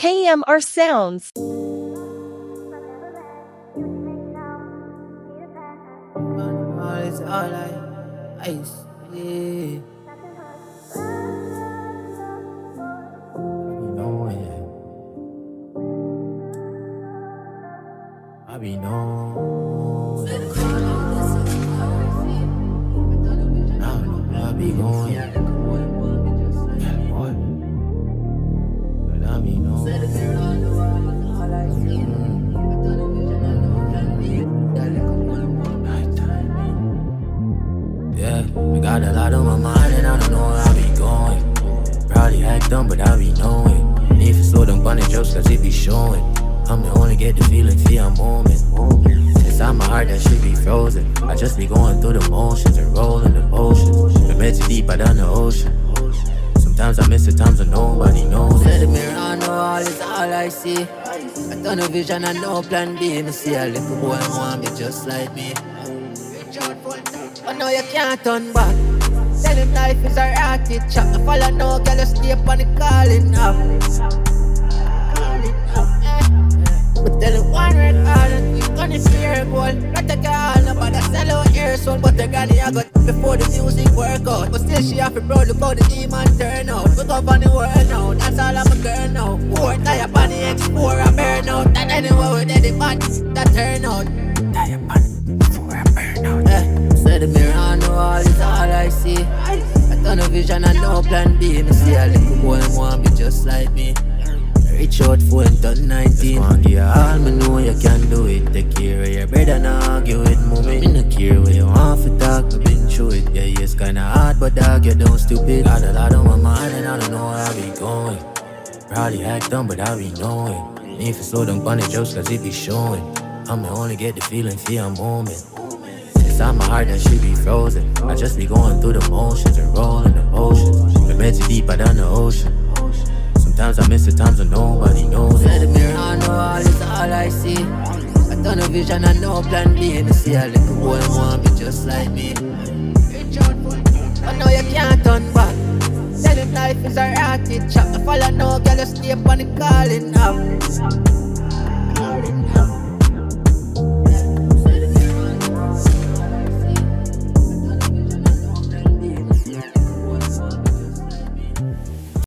KMRSounds. It's all I see. I be knowing. I be going. What? But I be knowing. Yeah, I got a lot on my mind and I don't know where I be going. Probably act dumb, but I be knowing. Need to slow them bunny jokes cause it be showing. I'm the only get the feeling, feel a moment. Inside my heart that shit be frozen. I just be going through the motions and rolling the potions. Been meant too deep, I done the ocean. Sometimes I miss the times when nobody knows. Said the mirror, I know all is all I see. I done a vision, I know plan B. Me see a little boy want me just like me. But now you can't turn back. Tell him life is a rocket shot. I follow no girl, you stay up on the calling up. But tell him one red all and we gonna steer goal. Not a girl, nobody sell out ear soul. But the granny I got before the music work out. But still she have to bro, look how the demon turn out. We go on the world now, that's all I'm a girl now. 4 tire on the X4 I burn out. And anywhere we did the bad, that turn out. Tire on 4 I burn out. Say the mirror, I know all is all I see. I done a vision, I know plan B. Me see a little boy want be just like me. Reach out for him, turn 19. Just want give you all, me know you can do it. Take care of your brother, not argue with mommy. Me no care where you want to talk, me been through it. Yeah, it's kinda hard, but dog, you don't stupid. Got a lot on my mind and I don't know where I be going. Probably act dumb, but I be knowing. Need to slow them bunny jokes cause it be showing. I'm the only get the feeling, feel a moment. Inside my heart that shit be frozen. I just be going through the motions and rolling the potions. Been meant too deep, I done the ocean. Sometimes I miss the times when nobody knows. Said the mirror, I know all is all I see. I done a vision, I know plan B. Me see a little boy want me just like me. But now you can't turn back. Tell him life is a rocket shot. I follow no girl, you stay up on the calling up.